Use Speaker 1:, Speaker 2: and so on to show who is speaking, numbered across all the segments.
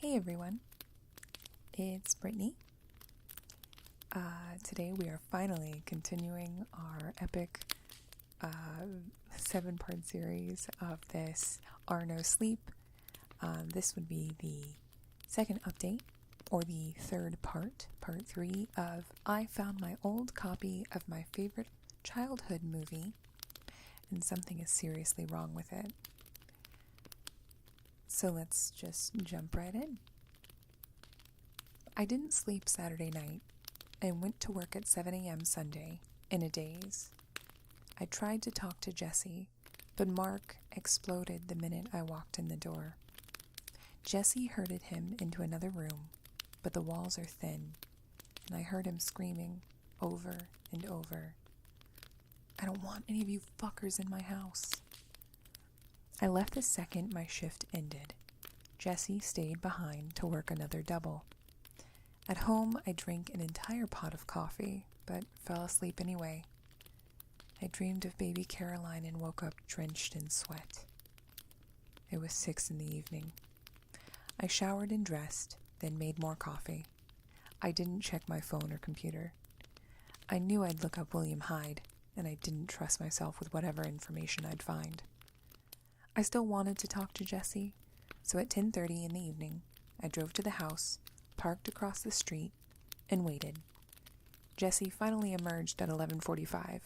Speaker 1: Hey everyone, it's Brittany. Today we are finally continuing our epic 7-part series of this Are No Sleep. This would be the second update, or the third part 3 of I found my old copy of my favorite childhood movie, and something is seriously wrong with it. So let's just jump right in. I didn't sleep Saturday night and went to work at 7 a.m. Sunday in a daze. I tried to talk to Jesse, but Mark exploded the minute I walked in the door. Jesse herded him into another room, but the walls are thin, and I heard him screaming over and over, "I don't want any of you fuckers in my house." I left the second my shift ended. Jesse stayed behind to work another double. At home, I drank an entire pot of coffee, but fell asleep anyway. I dreamed of baby Caroline and woke up drenched in sweat. It was 6 in the evening. I showered and dressed, then made more coffee. I didn't check my phone or computer. I knew I'd look up William Hyde, and I didn't trust myself with whatever information I'd find. I still wanted to talk to Jesse, so at 10:30 in the evening, I drove to the house, parked across the street, and waited. Jesse finally emerged at 11:45,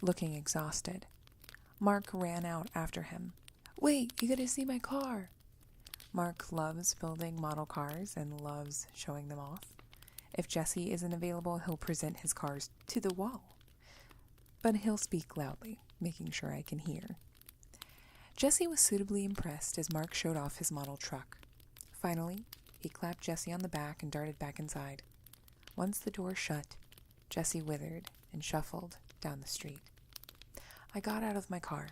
Speaker 1: looking exhausted. Mark ran out after him. "Wait, you gotta see my car." Mark loves building model cars and loves showing them off. If Jesse isn't available, he'll present his cars to the wall. But he'll speak loudly, making sure I can hear. Jesse was suitably impressed as Mark showed off his model truck. Finally, he clapped Jesse on the back and darted back inside. Once the door shut, Jesse withered and shuffled down the street. I got out of my car.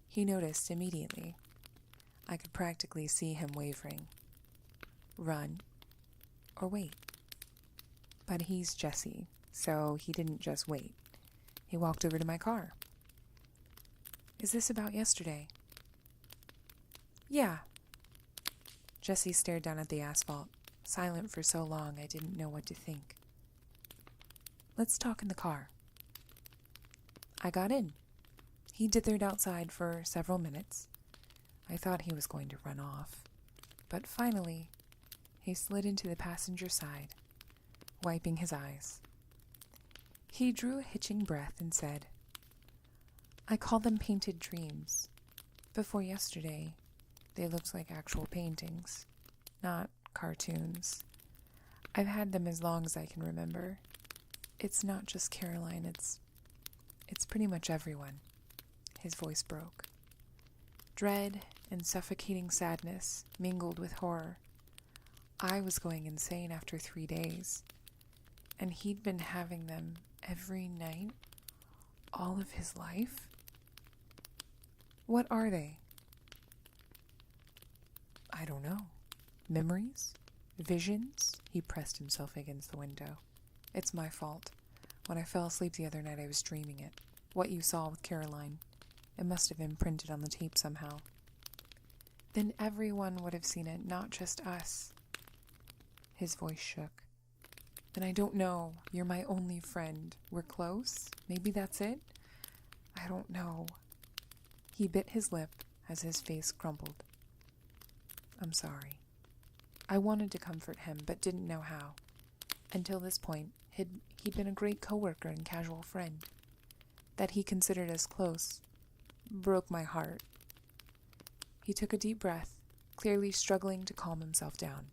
Speaker 1: He noticed immediately. I could practically see him wavering. Run or wait. But he's Jesse, so he didn't just wait. He walked over to my car. "Is this about yesterday?" "Yeah." Jesse stared down at the asphalt, silent for so long I didn't know what to think. "Let's talk in the car." I got in. He dithered outside for several minutes. I thought he was going to run off, but finally, he slid into the passenger side, wiping his eyes. He drew a hitching breath and said, "I call them painted dreams. Before yesterday, they looked like actual paintings, not cartoons. I've had them as long as I can remember. It's not just Caroline, it's pretty much everyone." His voice broke. Dread and suffocating sadness mingled with horror. I was going insane after 3 days, and he'd been having them every night all of his life. "What are they?" "I don't know. Memories? Visions?" He pressed himself against the window. "It's my fault. When I fell asleep the other night, I was dreaming it. What you saw with Caroline. It must have imprinted on the tape somehow." "Then everyone would have seen it, not just us." His voice shook. "Then I don't know. You're my only friend. We're close? Maybe that's it? I don't know." He bit his lip as his face crumpled. "I'm sorry." I wanted to comfort him, but didn't know how. Until this point, he'd been a great coworker and casual friend. That he considered us close broke my heart. He took a deep breath, clearly struggling to calm himself down.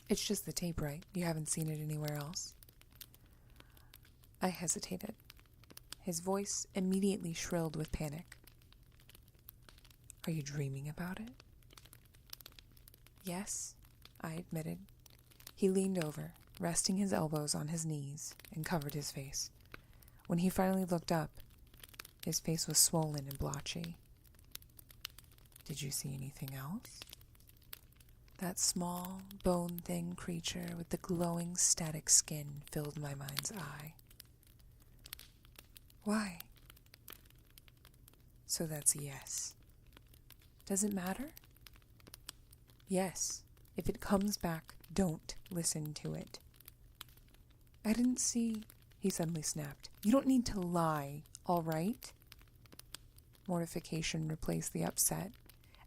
Speaker 1: "It's just the tape, right? You haven't seen it anywhere else?" I hesitated. His voice immediately shrilled with panic. "Are you dreaming about it?" "Yes," I admitted. He leaned over, resting his elbows on his knees, and covered his face. When he finally looked up, his face was swollen and blotchy. "Did you see anything else?" That small, bone-thin creature with the glowing, static skin filled my mind's eye. "Why?" "So that's a yes." "Does it matter?" "Yes, If it comes back, don't listen to it. I didn't see, he suddenly snapped. You don't need to lie, all right? Mortification replaced the upset,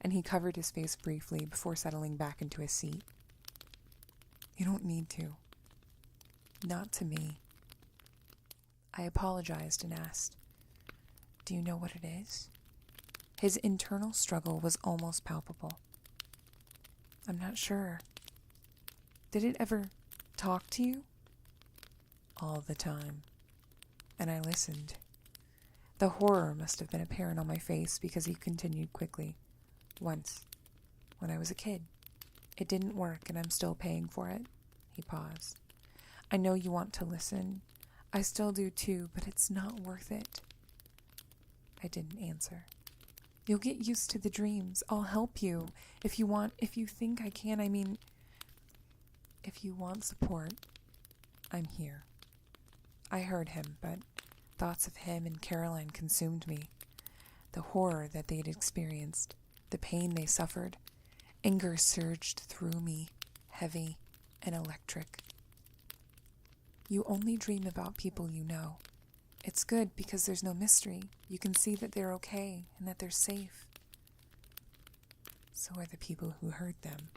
Speaker 1: and he covered his face briefly before settling back into his seat. You don't need to. Not to me. I apologized and asked, do you know what it is? His internal struggle was almost palpable. I'm not sure. Did it ever talk to you? All the time. And I listened. The horror must have been apparent on my face because he continued quickly. Once, when I was a kid. It didn't work and I'm still paying for it. He paused. I know you want to listen. I still do too, but it's not worth it. I didn't answer. You'll get used to the dreams. I'll help you. If you think I can, if you want support, I'm here. I heard him, but thoughts of him and Caroline consumed me. The horror that they'd experienced, the pain they suffered, anger surged through me, heavy and electric. You only dream about people you know. It's good because there's no mystery. You can see that they're okay and that they're safe. So are the people who hurt them.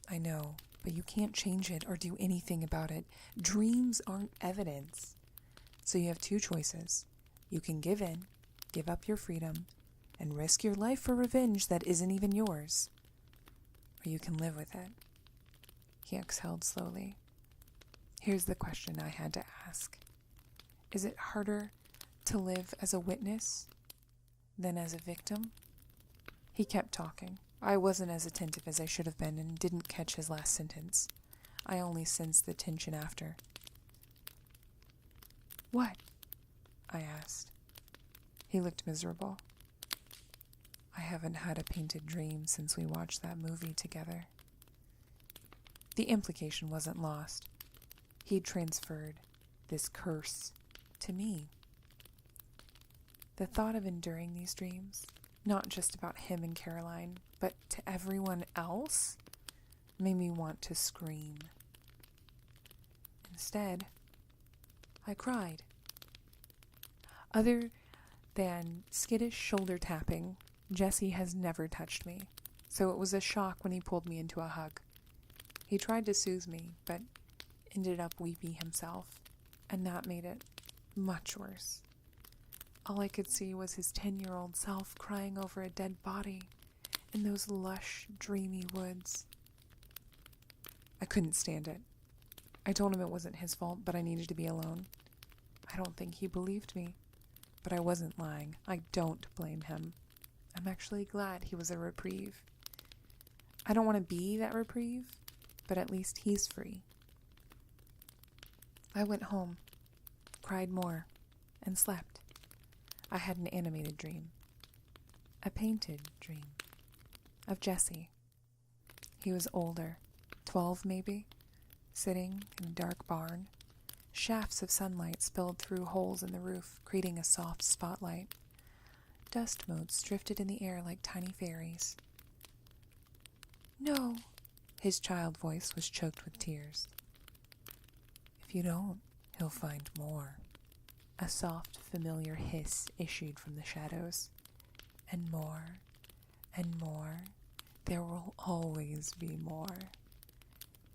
Speaker 1: I know, but you can't change it or do anything about it. Dreams aren't evidence. So you have two choices. You can give in, give up your freedom, and risk your life for revenge that isn't even yours. Or you can live with it. He exhaled slowly. Here's the question I had to ask. Is it harder to live as a witness than as a victim? He kept talking. I wasn't as attentive as I should have been and didn't catch his last sentence. I only sensed the tension after. What? I asked. He looked miserable. I haven't had a painted dream since we watched that movie together. The implication wasn't lost. He'd transferred this curse to me. The thought of enduring these dreams, not just about him and Caroline, but to everyone else, made me want to scream. Instead, I cried. Other than skittish shoulder tapping, Jesse has never touched me, so it was a shock when he pulled me into a hug. He tried to soothe me, but ended up weeping himself, and that made it much worse. All I could see was his 10-year-old self crying over a dead body in those lush, dreamy woods. I couldn't stand it. I told him it wasn't his fault, but I needed to be alone. I don't think he believed me, but I wasn't lying. I don't blame him. I'm actually glad he was a reprieve. I don't want to be that reprieve, but at least he's free. I went home, cried more, and slept. I had an animated dream. A painted dream. Of Jesse. He was older, 12 maybe, sitting in a dark barn. Shafts of sunlight spilled through holes in the roof, creating a soft spotlight. Dust motes drifted in the air like tiny fairies. No, his child voice was choked with tears. If you don't, he'll find more. A soft, familiar hiss issued from the shadows. And more, and more. There will always be more.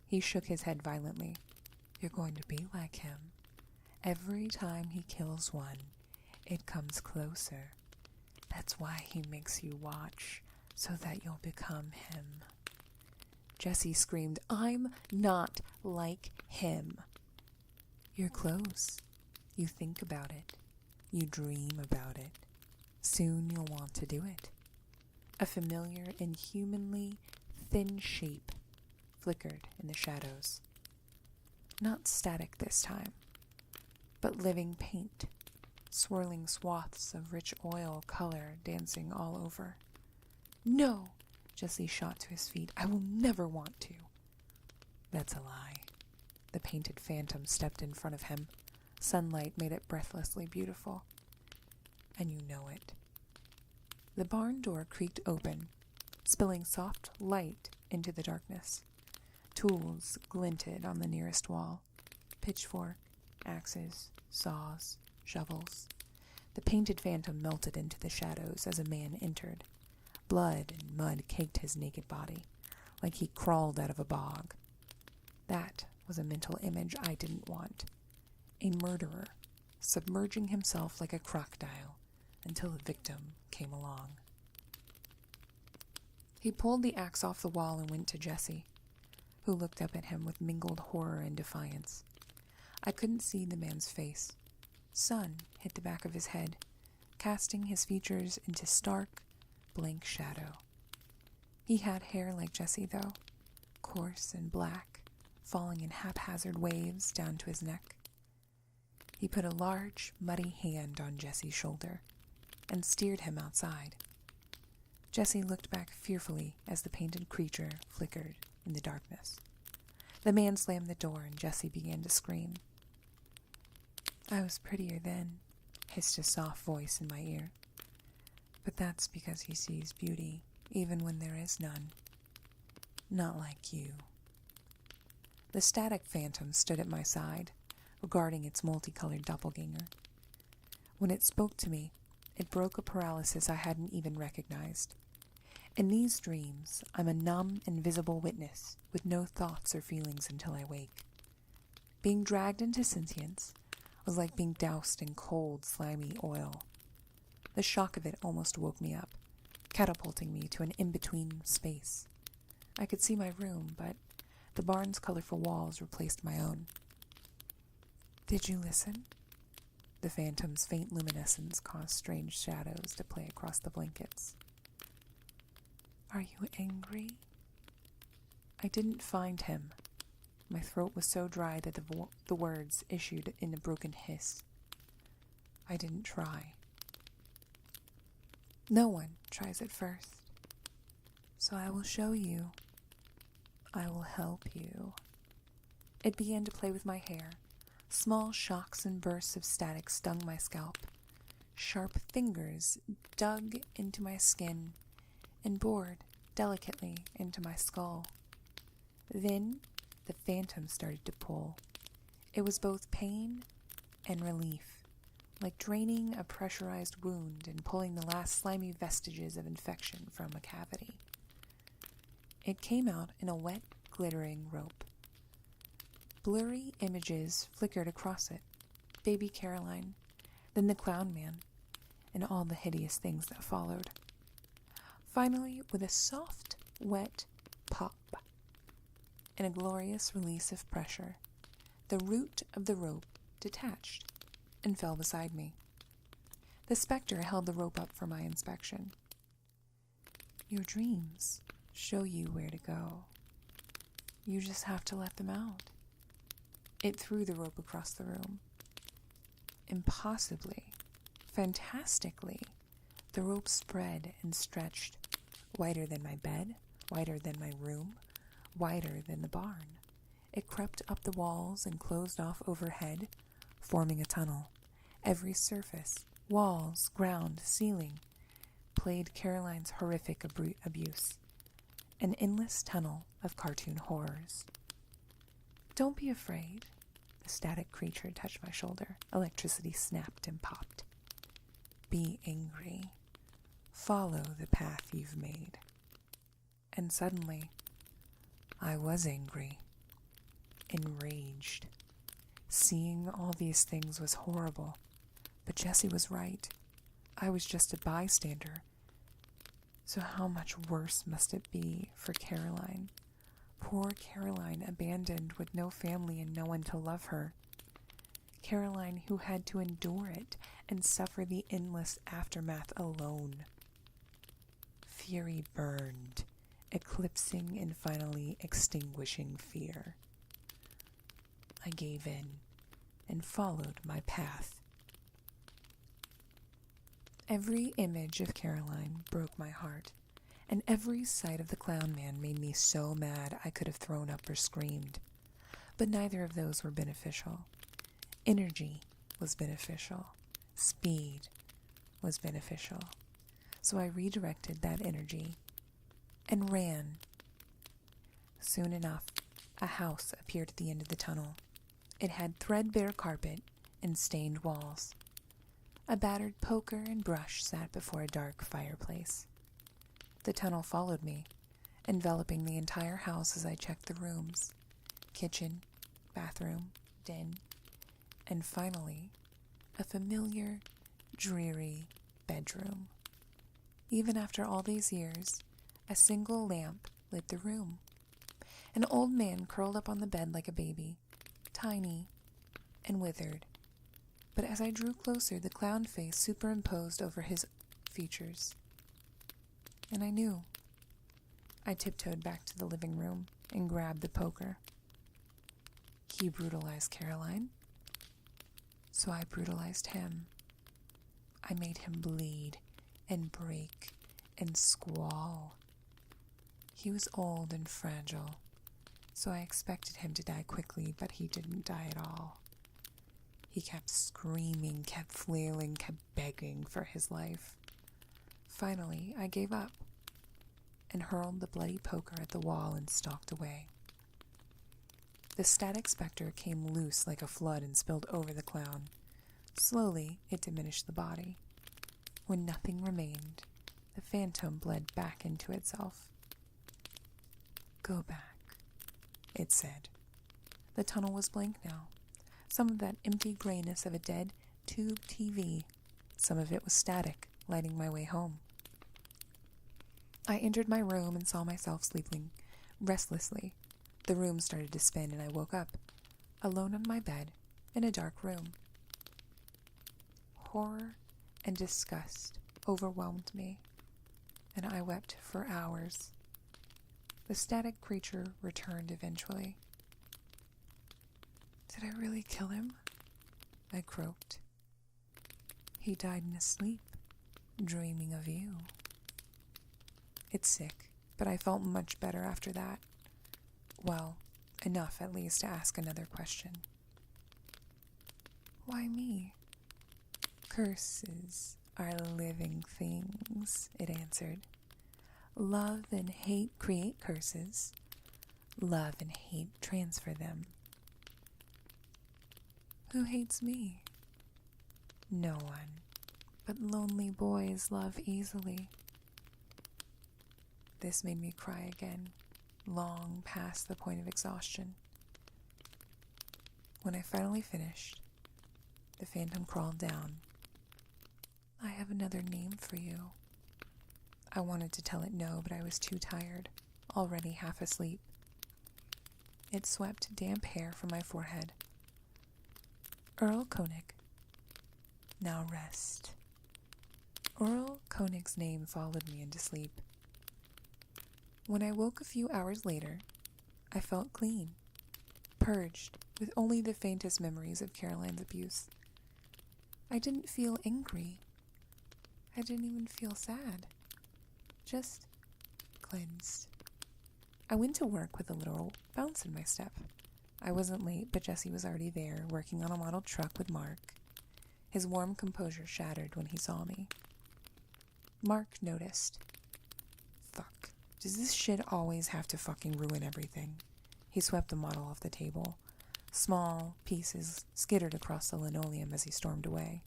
Speaker 1: He shook his head violently. You're going to be like him. Every time he kills one, it comes closer. That's why he makes you watch, so that you'll become him. Jesse screamed, I'm not like him. You're close. You think about it. You dream about it. Soon you'll want to do it. A familiar, inhumanly thin shape flickered in the shadows. Not static this time, but living paint, swirling swaths of rich oil color dancing all over. No! Jesse shot to his feet. I will never want to. That's a lie. The painted phantom stepped in front of him. Sunlight made it breathlessly beautiful. And you know it. The barn door creaked open, spilling soft light into the darkness. Tools glinted on the nearest wall. Pitchfork, axes, saws, shovels. The painted phantom melted into the shadows as a man entered. Blood and mud caked his naked body, like he crawled out of a bog. That was a mental image I didn't want. A murderer, submerging himself like a crocodile until the victim came along. He pulled the axe off the wall and went to Jessie, who looked up at him with mingled horror and defiance. I couldn't see the man's face. Sun hit the back of his head, casting his features into stark, blank shadow. He had hair like Jessie, though, coarse and black, falling in haphazard waves down to his neck. He put a large, muddy hand on Jessie's shoulder and steered him outside. Jessie looked back fearfully as the painted creature flickered in the darkness. The man slammed the door and Jessie began to scream. "I was prettier then," hissed a soft voice in my ear. "But that's because he sees beauty, even when there is none. Not like you." The static phantom stood at my side, regarding its multicolored doppelganger. When it spoke to me, it broke a paralysis I hadn't even recognized. In these dreams, I'm a numb, invisible witness with no thoughts or feelings until I wake. Being dragged into sentience was like being doused in cold, slimy oil. The shock of it almost woke me up, catapulting me to an in-between space. I could see my room, but the barn's colorful walls replaced my own. "Did you listen?" The phantom's faint luminescence caused strange shadows to play across the blankets. "Are you angry?" I didn't find him. My throat was so dry that the words issued in a broken hiss. I didn't try. No one tries at first. So I will show you. I will help you. It began to play with my hair. Small shocks and bursts of static stung my scalp. Sharp fingers dug into my skin and bored delicately into my skull. Then the phantom started to pull. It was both pain and relief, like draining a pressurized wound and pulling the last slimy vestiges of infection from a cavity. It came out in a wet, glittering rope. Blurry images flickered across it. Baby Caroline, then the clown man, and all the hideous things that followed. Finally, with a soft, wet pop and a glorious release of pressure, the root of the rope detached and fell beside me. The specter held the rope up for my inspection. "Your dreams show you where to go. You just have to let them out." It threw the rope across the room. Impossibly, fantastically, the rope spread and stretched, wider than my bed, wider than my room, wider than the barn. It crept up the walls and closed off overhead, forming a tunnel. Every surface, walls, ground, ceiling, played Caroline's horrific abuse. An endless tunnel of cartoon horrors. "Don't be afraid." The static creature touched my shoulder. Electricity snapped and popped. "Be angry. Follow the path you've made." And suddenly, I was angry, enraged. Seeing all these things was horrible, but Jessie was right. I was just a bystander. So how much worse must it be for Caroline? Poor Caroline, abandoned with no family and no one to love her. Caroline who had to endure it and suffer the endless aftermath alone. Fury burned, eclipsing and finally extinguishing fear. I gave in and followed my path. Every image of Caroline broke my heart, and every sight of the clown man made me so mad I could have thrown up or screamed. But neither of those were beneficial. Energy was beneficial. Speed was beneficial. So I redirected that energy and ran Soon enough, a house appeared at the end of the tunnel. It had threadbare carpet and stained walls. A battered poker and brush sat before a dark fireplace. The tunnel followed me, enveloping the entire house as I checked the rooms, kitchen, bathroom, den, and finally, a familiar, dreary bedroom. Even after all these years, a single lamp lit the room. An old man curled up on the bed like a baby, tiny and withered. But as I drew closer, the clown face superimposed over his features. And I knew. I tiptoed back to the living room and grabbed the poker. He brutalized Caroline, so I brutalized him. I made him bleed and break and squall. He was old and fragile, so I expected him to die quickly, but he didn't die at all. He kept screaming, kept flailing, kept begging for his life. Finally, I gave up and hurled the bloody poker at the wall and stalked away. The static specter came loose like a flood and spilled over the clown. Slowly, it diminished the body. When nothing remained, the phantom bled back into itself. "Go back," it said. The tunnel was blank now. Some of that empty grayness of a dead tube TV. Some of it was static, lighting my way home. I entered my room and saw myself sleeping restlessly. The room started to spin and I woke up, alone on my bed, in a dark room. Horror and disgust overwhelmed me, and I wept for hours. The static creature returned eventually. "Did I really kill him?" I croaked. "He died in his sleep, dreaming of you." It's sick, but I felt much better after that. Well, enough at least to ask another question. "Why me?" "Curses are living things," it answered. "Love and hate create curses. Love and hate transfer them." "Who hates me?" "No one, but lonely boys love easily." This made me cry again, long past the point of exhaustion. When I finally finished, the phantom crawled down. "I have another name for you." I wanted to tell it no, but I was too tired, already half asleep. It swept damp hair from my forehead. "Earl Koenig. Now rest." Earl Koenig's name followed me into sleep. When I woke a few hours later, I felt clean, purged, with only the faintest memories of Caroline's abuse. I didn't feel angry. I didn't even feel sad. Just cleansed. I went to work with a little bounce in my step. I wasn't late, but Jesse was already there, working on a model truck with Mark. His warm composure shattered when he saw me. Mark noticed. Fuck. Does this shit always have to fucking ruin everything? He swept the model off the table. Small pieces skittered across the linoleum as he stormed away.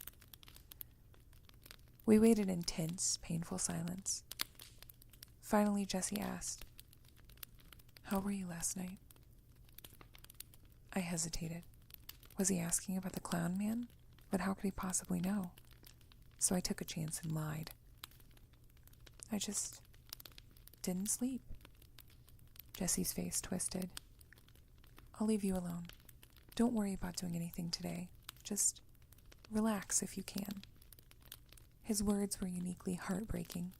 Speaker 1: We waited in tense, painful silence. Finally, Jesse asked, "How were you last night?" I hesitated. Was he asking about the clown man? But how could he possibly know? So I took a chance and lied. "I just didn't sleep." Jesse's face twisted. "I'll leave you alone. Don't worry about doing anything today. Just relax if you can." His words were uniquely heartbreaking.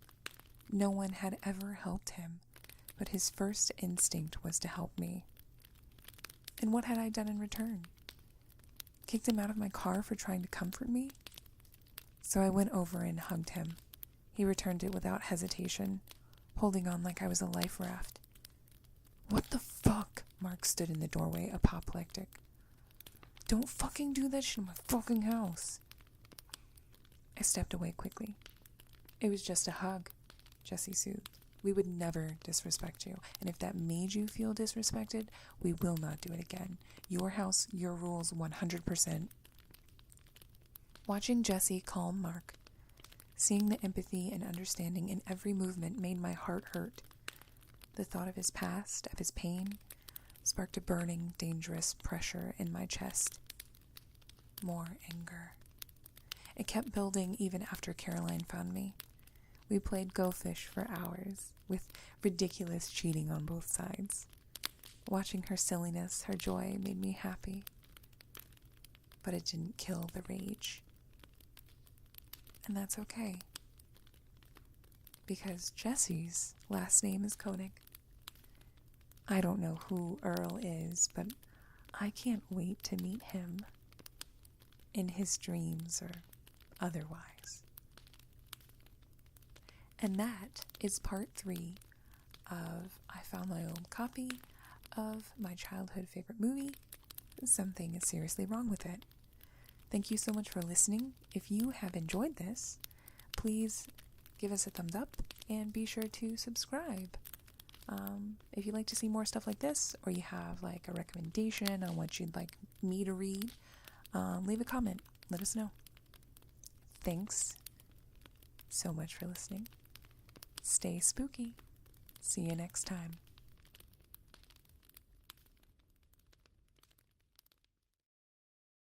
Speaker 1: No one had ever helped him, but his first instinct was to help me. And what had I done in return? Kicked him out of my car for trying to comfort me? So I went over and hugged him. He returned it without hesitation, holding on like I was a life raft. "What the fuck?" Mark stood in the doorway, apoplectic. "Don't fucking do that shit in my fucking house." I stepped away quickly. "It was just a hug," Jesse soothed. We would never disrespect you. And if that made you feel disrespected, we will not do it again. Your house, your rules, 100%. Watching Jesse calm Mark, seeing the empathy and understanding in every movement made my heart hurt. The thought of his past, of his pain, sparked a burning, dangerous pressure in my chest. More anger. It kept building even after Caroline found me. We played Go Fish for hours, with ridiculous cheating on both sides. Watching her silliness, her joy made me happy. But it didn't kill the rage. And that's okay. Because Jesse's last name is Koenig. I don't know who Earl is, but I can't wait to meet him. In his dreams or otherwise. And that is part 3 of I Found My Old Copy of my childhood favorite movie, Something is Seriously Wrong with It. Thank you so much for listening. If you have enjoyed this, please give us a thumbs up and be sure to subscribe. If you'd like to see more stuff like this, or you have like a recommendation on what you'd like me to read, leave a comment. Let us know. Thanks so much for listening. Stay spooky. See you next time.